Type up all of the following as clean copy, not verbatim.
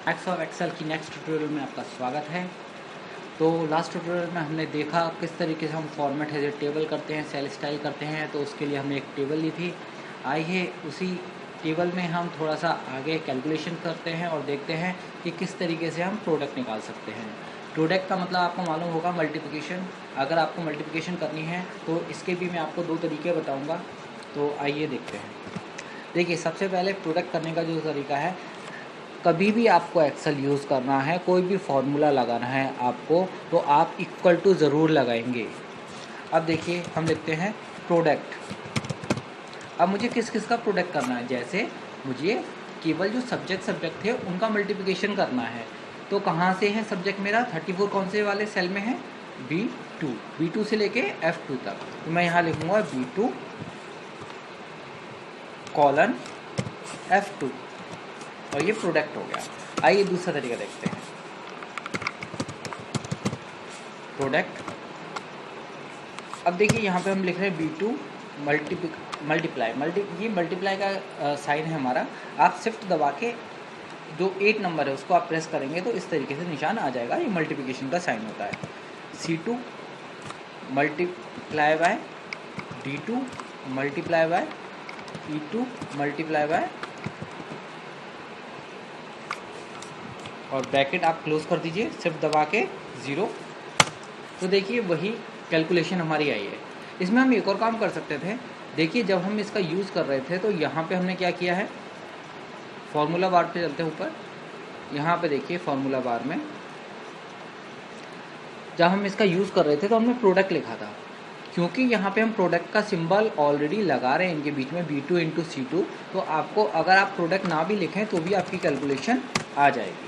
Maths और Excel की next tutorial में आपका स्वागत है। तो लास्ट ट्यूटोरियल में हमने देखा किस तरीके से हम फॉर्मेट है टेबल करते हैं, सेल स्टाइल करते हैं। तो उसके लिए हमने एक टेबल ली थी। आइए उसी टेबल में हम थोड़ा सा आगे कैलकुलेशन करते हैं और देखते हैं कि किस तरीके से हम प्रोडक्ट निकाल सकते हैं। प्रोडक्ट का मतलब आपको मालूम होगा मल्टीप्लिकेशन। अगर आपको मल्टीप्लिकेशन करनी है तो इसके भी मैं आपको 2 तरीके बताऊँगा। तो आइए देखते हैं। देखिए, सबसे पहले प्रोडक्ट करने का जो तरीका है, कभी भी आपको एक्सेल यूज़ करना है, कोई भी फार्मूला लगाना है आपको, तो आप इक्वल टू ज़रूर लगाएंगे। अब देखिए, हम लिखते हैं प्रोडक्ट। अब मुझे किस किस का प्रोडक्ट करना है, जैसे मुझे केवल जो सब्जेक्ट थे उनका मल्टीप्लिकेशन करना है। तो कहाँ से है सब्जेक्ट मेरा? 34 कौन से वाले सेल में है? B2 से लेके F2 तक। तो मैं यहाँ लिखूँगा B2 कॉलन F2 और ये प्रोडक्ट हो गया। आइए दूसरा तरीका देखते हैं। प्रोडक्ट, अब देखिए यहाँ पे हम लिख रहे हैं B2 मल्टीप्लाई। ये मल्टीप्लाई का साइन है हमारा। आप शिफ्ट दबा के जो 8 नंबर है उसको आप प्रेस करेंगे तो इस तरीके से निशान आ जाएगा। ये मल्टीप्लिकेशन का साइन होता है। C2 multiply by D2 multiply by E2 multiply by, और ब्रैकेट आप क्लोज कर दीजिए शिफ्ट दबा के 0। तो देखिए वही कैलकुलेशन हमारी आई है। इसमें हम एक और काम कर सकते थे। देखिए, जब हम इसका यूज़ कर रहे थे तो यहाँ पे हमने क्या किया है, फार्मूला बार पे चलते हैं ऊपर। यहाँ पे देखिए फार्मूला बार में जब हम इसका यूज़ कर रहे थे तो हमने प्रोडक्ट लिखा था, क्योंकि यहाँ पे हम प्रोडक्ट का सिंबल ऑलरेडी लगा रहे हैं इनके बीच में B2 इंटू C2। तो आपको अगर आप प्रोडक्ट ना भी लिखें तो भी आपकी कैलकुलेशन आ जाएगी।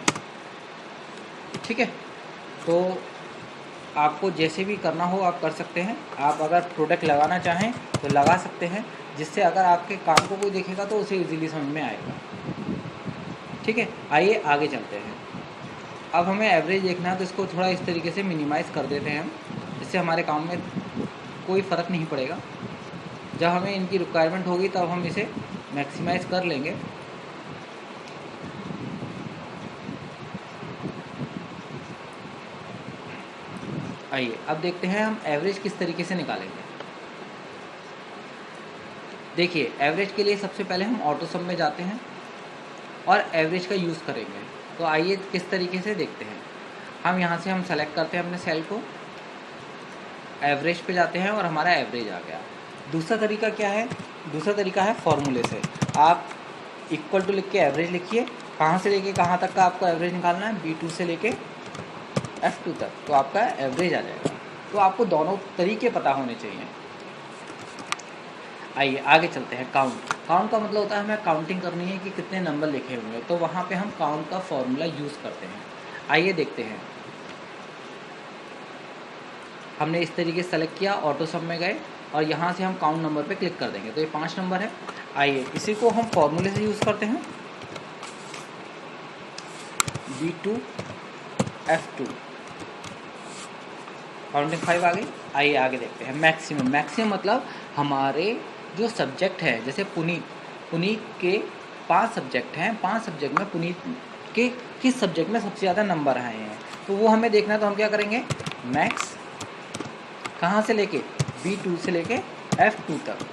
ठीक है, तो आपको जैसे भी करना हो आप कर सकते हैं। आप अगर प्रोडक्ट लगाना चाहें तो लगा सकते हैं, जिससे अगर आपके काम को कोई देखेगा तो उसे इजीली समझ में आएगा। ठीक है, आइए आगे चलते हैं। अब हमें एवरेज देखना है तो इसको थोड़ा इस तरीके से मिनिमाइज़ कर देते हैं हम, इससे हमारे काम में कोई फ़र्क नहीं पड़ेगा। जब हमें इनकी रिक्वायरमेंट होगी तब हम इसे मैक्सिमाइज़ कर लेंगे। आइए अब देखते हैं हम एवरेज किस तरीके से निकालेंगे। देखिए, एवरेज के लिए सबसे पहले हम ऑटो सम में जाते हैं और एवरेज का यूज़ करेंगे। तो आइए किस तरीके से देखते हैं। हम यहाँ से हम सेलेक्ट करते हैं अपने सेल को, एवरेज पे जाते हैं और हमारा एवरेज आ गया। दूसरा तरीका क्या है? दूसरा तरीका है फॉर्मूले से। आप इक्वल टू लिख के एवरेज लिखिए। कहाँ से लेके कहाँ तक का आपको एवरेज निकालना है? B2 से लेके F2 तक, तो आपका एवरेज आ जाएगा। तो आपको दोनों तरीके पता होने चाहिए। आइए आगे चलते हैं। काउंट का मतलब होता है हमें काउंटिंग करनी है कि कितने नंबर लिखे हुए हैं, तो वहाँ पे हम काउंट का फॉर्मूला यूज़ करते हैं। आइए देखते हैं। हमने इस तरीके से सेलेक्ट किया, ऑटो सम में गए और यहाँ से हम काउंट नंबर पे क्लिक कर देंगे। तो ये 5 नंबर है। आइए इसी को हम फॉर्मूले से यूज़ करते हैं। B2 F2 काउंटिंग 5 आ गई। आइए आगे देखते हैं। मैक्सिमम मतलब हमारे जो सब्जेक्ट है, जैसे पुनीत के 5 सब्जेक्ट हैं। 5 सब्जेक्ट में पुनीत के किस सब्जेक्ट में सबसे ज़्यादा नंबर आए हैं, तो वो हमें देखना है। तो हम क्या करेंगे, मैक्स कहाँ से लेके B2 से लेके F2 तक,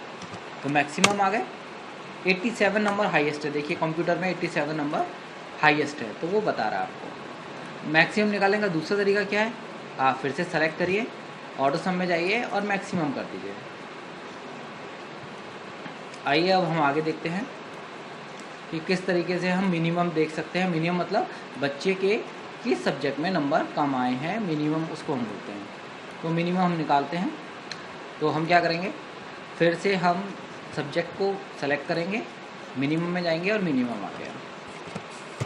तो मैक्सिमम आ गए। 87 नंबर हाईएस्ट है। देखिए कंप्यूटर में 87 नंबर हाईएस्ट है, तो वो बता रहा है आपको। मैक्सिमम निकालेंगे। दूसरा तरीका क्या है, आप फिर से सेलेक्ट करिए, ऑटो सम में जाइए और मैक्सिमम कर दीजिए। आइए अब हम आगे देखते हैं कि किस तरीके से हम मिनिमम देख सकते हैं। मिनिमम मतलब बच्चे के किस सब्जेक्ट में नंबर कम आए हैं, मिनिमम उसको हम बोलते हैं। तो मिनिमम हम निकालते हैं। तो हम क्या करेंगे, फिर से हम सब्जेक्ट को सेलेक्ट करेंगे, मिनिमम में जाएंगे और मिनिमम आ गया।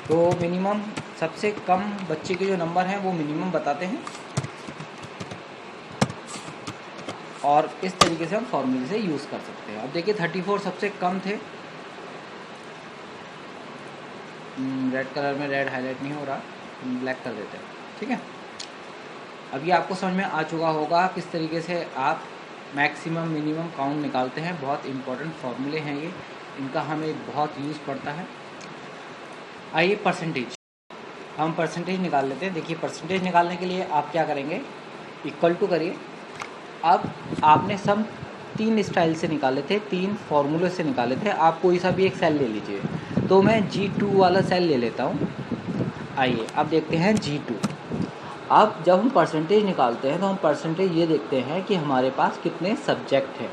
तो मिनिमम सबसे कम बच्चे के जो नंबर हैं वो मिनिमम बताते हैं, और इस तरीके से हम फॉर्मूले से यूज़ कर सकते हैं। अब देखिए 34 सबसे कम थे। रेड कलर में रेड हाईलाइट नहीं हो रहा, ब्लैक कर देते हैं। ठीक है, अभी आपको समझ में आ चुका होगा किस तरीके से आप मैक्सिमम मिनिमम काउंट निकालते हैं। बहुत इंपॉर्टेंट फॉर्मूले हैं ये, इनका हमें बहुत यूज़ पड़ता है। आइए परसेंटेज। हम परसेंटेज निकाल लेते हैं। देखिए परसेंटेज निकालने के लिए आप क्या करेंगे, इक्वल टू करिए। अब आपने सम 3 स्टाइल से निकाले थे, 3 फार्मूले से निकाले थे। आप कोई सा भी एक सेल ले लीजिए। तो मैं G2 वाला सेल ले लेता हूँ। आइए अब देखते हैं G2। अब जब हम परसेंटेज निकालते हैं तो हम परसेंटेज ये देखते हैं कि हमारे पास कितने सब्जेक्ट हैं।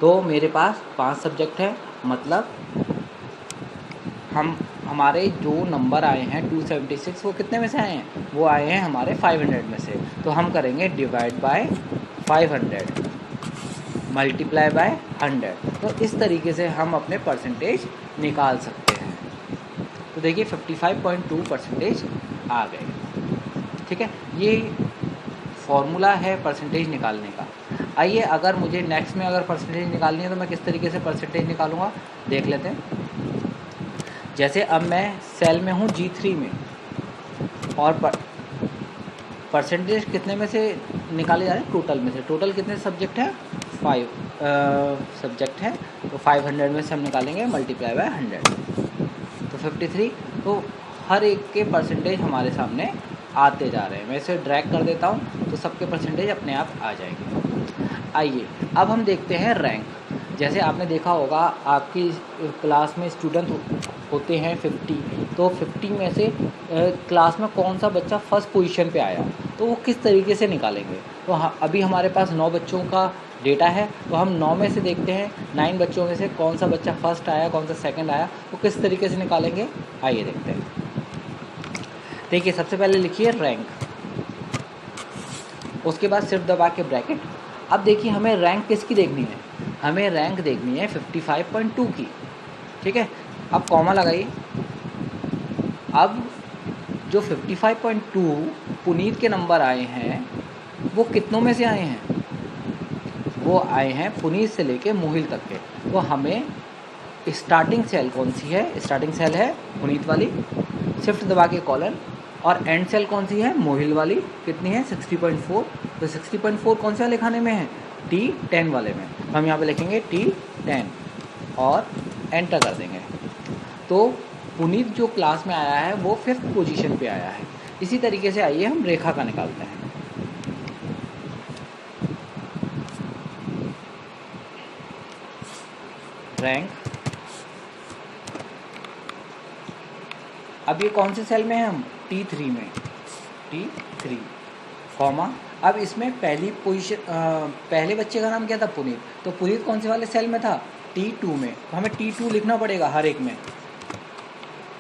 तो मेरे पास 5 सब्जेक्ट हैं, मतलब हमारे जो नंबर आए हैं 276 वो कितने में से आए हैं, वो आए हैं हमारे 500 में से। तो हम करेंगे डिवाइड बाय 500 मल्टीप्लाई बाय 100। तो इस तरीके से हम अपने परसेंटेज निकाल सकते हैं। तो देखिए 55.2% आ गए। ठीक है, ये फॉर्मूला है परसेंटेज निकालने का। आइए अगर मुझे नेक्स्ट में अगर परसेंटेज निकालनी है तो मैं किस तरीके से परसेंटेज निकालूंगा देख लेते हैं। जैसे अब मैं सेल में हूँ G3 में, और परसेंटेज कितने में से निकाले जा रहे हैं, टोटल में से। टोटल कितने सब्जेक्ट हैं, 5 सब्जेक्ट हैं। तो 500 में से हम निकालेंगे मल्टीप्लाई बाय 100, तो 53। तो हर एक के परसेंटेज हमारे सामने आते जा रहे हैं। मैं इसे ड्रैग कर देता हूँ तो सबके परसेंटेज अपने आप आ जाएंगे। आइए अब हम देखते हैं रैंक। जैसे आपने देखा होगा आपकी क्लास में स्टूडेंट होते हैं 50, तो 50 में से क्लास में कौन सा बच्चा फर्स्ट पोजीशन पे आया, तो वो किस तरीके से निकालेंगे। तो अभी हमारे पास 9 बच्चों का डेटा है, तो हम 9 में से देखते हैं 9 बच्चों में से कौन सा बच्चा फर्स्ट आया, कौन सा सेकंड आया, तो किस तरीके से निकालेंगे। आइए देखते हैं। देखिए सबसे पहले लिखिए रैंक, उसके बाद सिर्फ दबा के ब्रैकेट। अब देखिए हमें रैंक किसकी देखनी है, हमें रैंक देखनी है 55.2 की। ठीक है, अब कॉमा लगाइए। अब जो 55.2 पुनीत के नंबर आए हैं वो कितनों में से आए हैं, वो आए हैं पुनीत से लेके मोहिल तक के। तो हमें स्टार्टिंग सेल कौन सी है, स्टार्टिंग सेल है पुनीत वाली, शिफ्ट दबा के कॉलन, और एंड सेल कौन सी है, मोहिल वाली, कितनी है 60.4। तो 60.4 कौन से वाले खाने में है, T10 वाले में। तो हम यहाँ पे लिखेंगे T10 और एंटर कर देंगे। तो पुनीत जो क्लास में आया है वो 5th पोजीशन पे आया है। इसी तरीके से आइए हम रेखा का निकालते हैं। रैंक, अब ये कौन से सेल में है, हम T3 में, T3 कॉमा। अब इसमें पहली पोजीशन पहले बच्चे का नाम क्या था, पुनीत। तो पुनीत कौन से वाले सेल में था, T2 में। तो हमें T2 लिखना पड़ेगा हर एक में,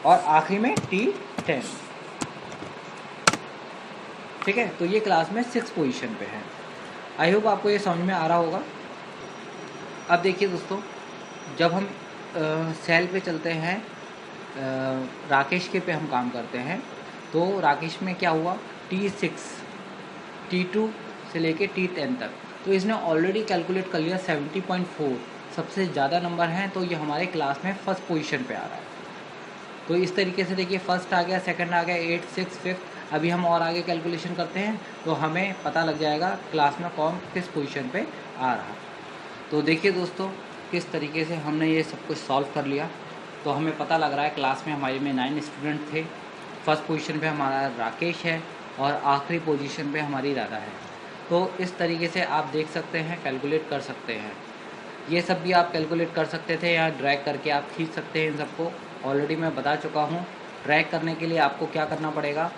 और आखिरी में T10। ठीक है, तो ये क्लास में 6 पोजीशन पे है। आई होप आपको ये समझ में आ रहा होगा। अब देखिए दोस्तों, जब हम सेल पे चलते हैं, राकेश के पे हम काम करते हैं, तो राकेश में क्या हुआ, T6 T2 से लेके T10 तक। तो इसने ऑलरेडी कैलकुलेट कर लिया 70.4, सबसे ज़्यादा नंबर हैं, तो ये हमारे क्लास में फर्स्ट पोजीशन पे आ रहा है। तो इस तरीके से देखिए फर्स्ट आ गया, सेकंड आ गया, 8, 6, 5। अभी हम और आगे कैलकुलेशन करते हैं तो हमें पता लग जाएगा क्लास में कौन किस पोजीशन पे आ रहा। तो देखिए दोस्तों किस तरीके से हमने ये सब कुछ सॉल्व कर लिया। तो हमें पता लग रहा है क्लास में हमारे में 9 स्टूडेंट थे, फर्स्ट पोजीशन पे हमारा राकेश है और आखिरी पोजीशन पे हमारी राधा है। तो इस तरीके से आप देख सकते हैं, कैलकुलेट कर सकते हैं। ये सब भी आप कैलकुलेट कर सकते थे, या ड्रैग करके आप खींच सकते हैं इन सबको। ऑलरेडी मैं बता चुका हूँ। ड्रैग करने के लिए आपको क्या करना पड़ेगा,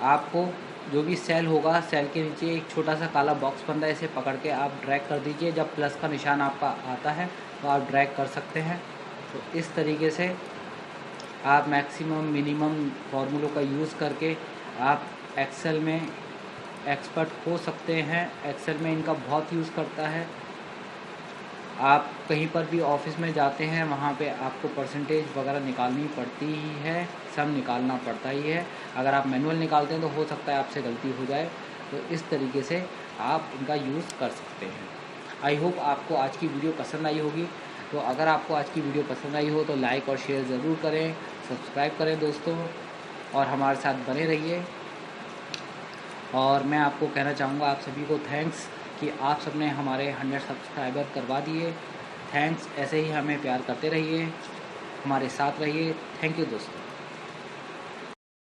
आपको जो भी सेल होगा, सेल के नीचे एक छोटा सा काला बॉक्स बनता है, इसे पकड़ के आप ड्रैग कर दीजिए। जब प्लस का निशान आपका आता है तो आप ड्रैग कर सकते हैं। तो इस तरीके से आप मैक्सिमम मिनिमम फार्मूलों का यूज़ करके आप एक्सेल में एक्सपर्ट हो सकते हैं। एक्सेल में इनका बहुत यूज़ करता है। आप कहीं पर भी ऑफिस में जाते हैं, वहाँ पे आपको परसेंटेज वगैरह निकालनी पड़ती ही है, सब निकालना पड़ता ही है। अगर आप मैनुअल निकालते हैं तो हो सकता है आपसे गलती हो जाए। तो इस तरीके से आप इनका यूज़ कर सकते हैं। आई होप आपको आज की वीडियो पसंद आई होगी। तो अगर आपको आज की वीडियो पसंद आई हो तो लाइक और शेयर ज़रूर करें, सब्सक्राइब करें दोस्तों, और हमारे साथ बने रहिए। और मैं आपको कहना चाहूँगा आप सभी को थैंक्स कि आप सबने हमारे 100 सब्सक्राइबर करवा दिए। थैंक्स, ऐसे ही हमें प्यार करते रहिए, हमारे साथ रहिए। थैंक यू दोस्तों।